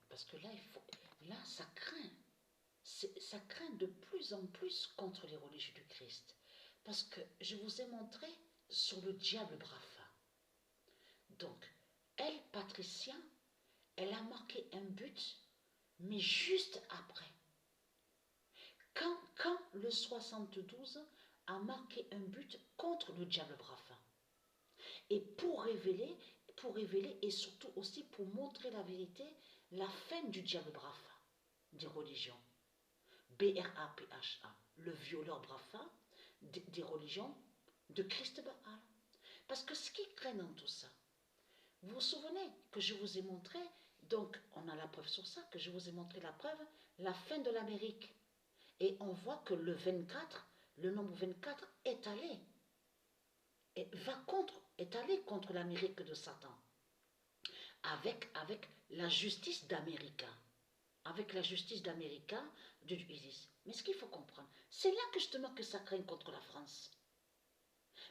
parce que là, ça craint. Ça craint de plus en plus contre les religieux du Christ. Parce que je vous ai montré sur le diable Brafa. Donc, elle, Patricia, elle a marqué un but, mais juste après. Quand le 72 a marqué un but contre le diable Brafa. Et pour révéler et surtout aussi pour montrer la vérité, la fin du diable Brafa, des religions. B-R-A-P-H-A, le violeur Brafa des religions de Christ Baal. Parce que ce qui craint dans tout ça, vous vous souvenez que je vous ai montré, donc on a la preuve sur ça, que je vous ai montré la preuve, la fin de l'Amérique. Et on voit que le 24, le nombre 24 est allé, est allé contre l'Amérique de Satan, avec la justice d'Amérique. Avec la justice d'Amérique de Isis. Mais ce qu'il faut comprendre, c'est là que justement que ça craint contre la France.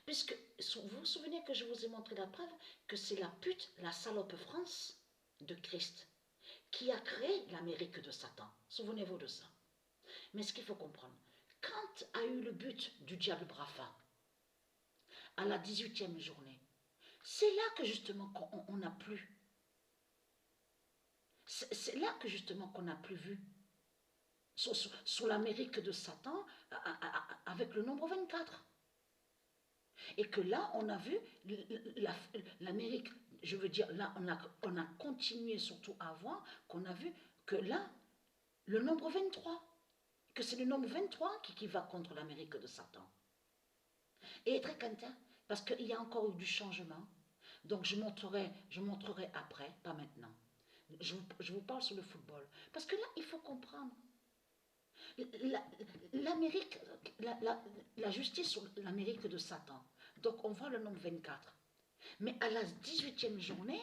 Puisque vous vous souvenez que je vous ai montré la preuve que c'est la pute, la salope France de Christ qui a créé l'Amérique de Satan. Souvenez-vous de ça. Mais ce qu'il faut comprendre, quand a eu le but du diable Brafa, à la 18e journée, c'est là que justement on n'a plus. C'est là que justement qu'on n'a plus vu. Sur l'Amérique de Satan avec le nombre 24. Et que là, on a vu l'Amérique, je veux dire, là, on a continué surtout à voir qu'on a vu que là, le nombre 23, que c'est le nombre 23 qui va contre l'Amérique de Satan. Et très content, parce qu'il y a encore eu du changement. Donc je montrerai après, pas maintenant. Je vous parle sur le football. Parce que là, il faut comprendre. L'Amérique, la justice sur l'Amérique de Satan. Donc on voit le nombre 24. Mais à la 18e journée,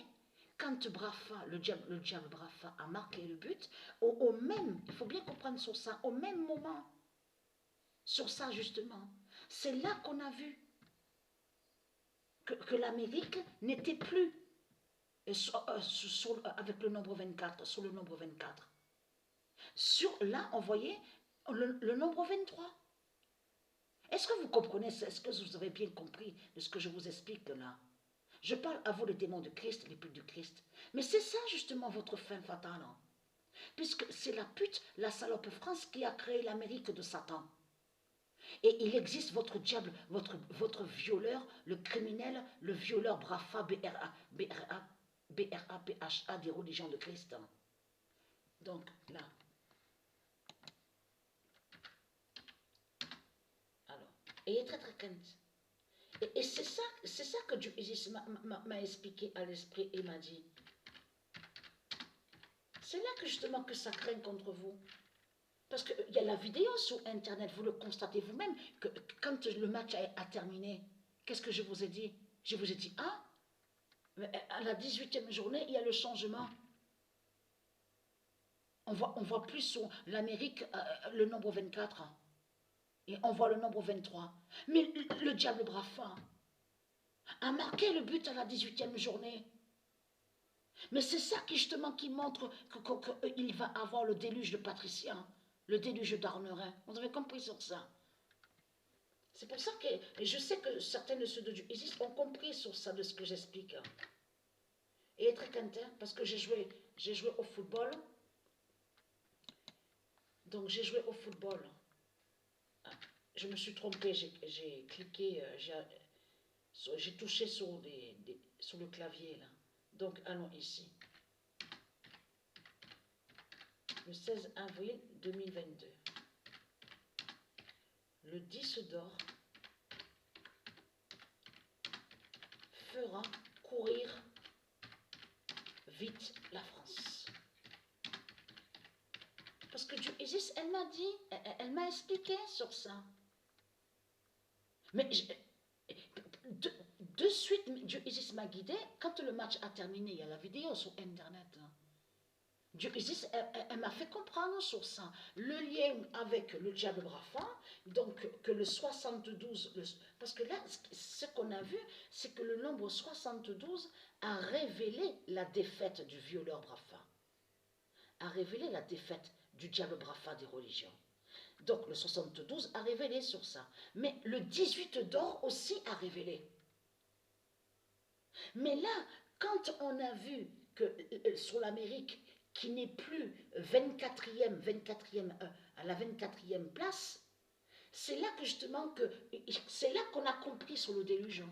quand Brafa, le diable Brafa a marqué le but, au même, il faut bien comprendre sur ça, au même moment, sur ça justement, c'est là qu'on a vu que l'Amérique n'était plus avec le nombre 24, sur le nombre 24. Là, on voyait le nombre 23. Est-ce que vous comprenez, est-ce que vous avez bien compris de ce que je vous explique là? Je parle à vous les démons de Christ, les putes de Christ. Mais c'est ça justement votre fin fatale. Hein? Puisque c'est la pute, la salope France qui a créé l'Amérique de Satan. Et il existe votre diable, votre violeur, le criminel, le violeur Brafa, B-R-A-P-H-A des religions de Christ. Donc là. Alors, et très très crainte. Et c'est ça que Dieu m'a expliqué à l'esprit et m'a dit. C'est là que justement que ça craint contre vous. Parce qu'il y a la vidéo sur Internet, vous le constatez vous-même, que quand le match a terminé, qu'est-ce que je vous ai dit? Je vous ai dit, ah, à la 18e journée, il y a le changement. On voit plus sur l'Amérique le nombre 24. Et on voit le nombre 23. Mais le diable Brafa a marqué le but à la 18e journée. Mais c'est ça qui justement qui montre qu'il va avoir le déluge de patriciens, le déluge d'Arnerin. Vous avez compris sur ça? C'est pour ça que je sais que certains de ceux de Dieu ont compris sur ça de ce que j'explique. Et très content parce que j'ai joué au football. Donc j'ai joué au football. Je me suis trompée, j'ai cliqué, j'ai touché sur le clavier là. Donc allons ici. Le 16 avril 2022. Le 10 d'or fera courir vite la France. Parce que Dieu Isis, elle m'a dit, elle m'a expliqué sur ça. Mais de suite, Dieu Isis m'a guidé. Quand le match a terminé, il y a la vidéo sur Internet. Isis, elle m'a fait comprendre sur ça. Le lien avec le diable Brafa, donc que le 72, parce que là, ce qu'on a vu, c'est que le nombre 72 a révélé la défaite du violeur Brafa, a révélé la défaite du diable Brafa des religions. Donc le 72 a révélé sur ça. Mais le 18 d'or aussi a révélé. Mais là, quand on a vu que sur l'Amérique, qui n'est plus 24e, à la 24e place, c'est là que justement c'est là qu'on a compris sur le déluge.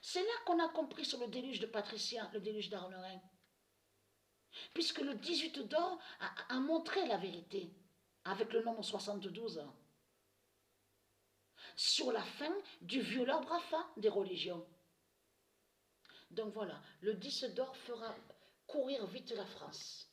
C'est là qu'on a compris sur le déluge de Patricia, le déluge d'Arlerin. Puisque le 18 d'or a montré la vérité avec le nombre 72 sur la fin du violeur Brafa des religions. Donc voilà, le 10 d'or fera courir vite la France.